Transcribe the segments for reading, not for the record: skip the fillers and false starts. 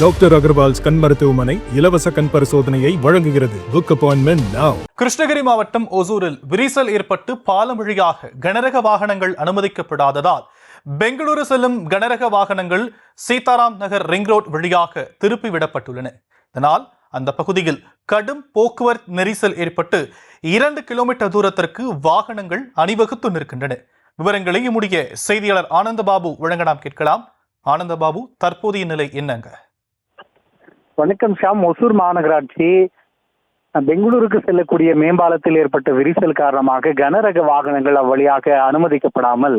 Doctor Agarwal's கண் மருத்துவமனை இலவச கண் பரிசோதனையை வழங்குகிறது. Book appointment now. கிருஷ்ணகிரி மாவட்டம் ஒசூரில் விரிசல் ஏற்பட்டு பாலம் வழியாக கனரக வாகனங்கள் அனுமதிக்கப்படாததால் பெங்களூரு செல்லும் கனரக வாகனங்கள் சீதாராம் நகர் ரிங் ரோட் வழியாக திருப்பிவிடப்பட்டுள்ளன. இதனால் அந்த பகுதியில் கடும் போக்குவரத்து நெரிசல் ஏற்பட்டு 2 கிலோமீட்டர் தூரத்திற்கு வாகனங்கள் அணிவகுத்து நிற்கின்றன. விவரங்களை நம்முடைய செய்தியாளர் ஆனந்தபாபு வழங்க நாம் கேட்கலாம். ஆனந்தபாபு, தற்போதைய நிலை என்னங்க? வணக்கம் ஷாம். ஒசூர் மாநகராட்சி பெங்களூருக்கு செல்லக்கூடிய மேம்பாலத்தில் ஏற்பட்ட விரிசல் காரணமாக கனரக வாகனங்கள் அவ்வழியாக அனுமதிக்கப்படாமல்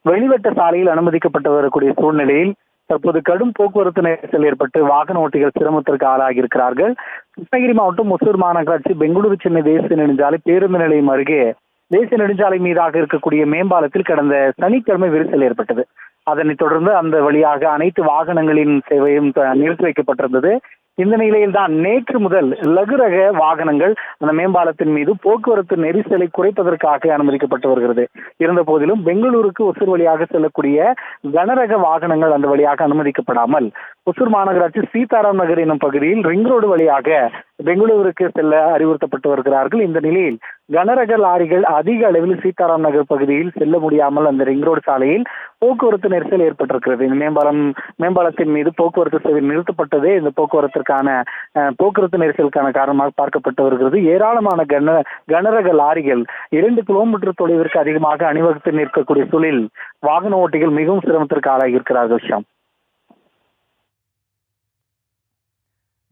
வெளிவட்ட சாலையில் அனுமதிக்கப்பட்டு வரக்கூடிய சூழ்நிலையில் தற்போது கடும் போக்குவரத்து நெரிசல் ஏற்பட்டு வாகன ஓட்டிகள் சிரமத்திற்கு ஆளாகி இருக்கிறார்கள். கிருஷ்ணகிரி மாவட்டம் ஒசூர் மாநகராட்சி பெங்களூரு சென்னை தேசிய நெடுஞ்சாலை பேருந்து நிலையம் அருகே தேசிய நெடுஞ்சாலை மீதாக இருக்கக்கூடிய மேம்பாலத்தில் கடந்த சனிக்கிழமை விரிசல் ஏற்பட்டது. அதனைத் தொடர்ந்து அந்த வழியாக அனைத்து வாகனங்களின் சேவையும் நிறுத்தி வைக்கப்பட்டிருந்தது. இந்த நிலையில் தான் நேற்று முதல் லகு ரக வாகனங்கள் அந்த மேம்பாலத்தின் மீது போக்குவரத்து நெரிசலை குறைப்பதற்காக அனுமதிக்கப்பட்டு வருகிறது. இருந்த போதிலும் பெங்களூருக்கு ஒசூர் வழியாக செல்லக்கூடிய கனரக வாகனங்கள் அந்த வழியாக அனுமதிக்கப்படாமல் ஒசூர் மாநகராட்சி சீதாராம் நகர் எனும் பகுதியில் ரிங் ரோடு வழியாக பெங்களூருக்கு செல்ல அறிவுறுத்தப்பட்டு வருகிறார்கள். இந்த நிலையில் கனரக லாரிகள் அதிக அளவில் சீதாராம் நகர் பகுதியில் செல்ல முடியாமல் அந்த ரிங் ரோடு சாலையில் போக்குவரத்து நெரிசல் ஏற்பட்டிருக்கிறது. இந்த மேம்பாலத்தின் மீது போக்குவரத்து சேவை நிறுத்தப்பட்டதே இந்த போக்குவரத்து நெரிசலுக்கான காரணமாக பார்க்கப்பட்டு வருகிறது. ஏராளமான கனரக லாரிகள் 2 கிலோமீட்டர் தொலைவிற்கு அதிகமாக அணிவகுத்து நிற்கக்கூடிய சூழலில் வாகன ஓட்டிகள் மிகவும் சிரமத்திற்கு ஆளாகி இருக்கிறார்கள். ஷாம்,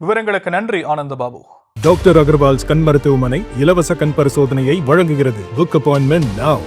விவரங்களுக்கு நன்றி ஆனந்தபாபு. டாக்டர் அகர்வால்ஸ் கண் மருத்துவமனை இலவச கண் பரிசோதனையை வழங்குகிறது. Book appointment now.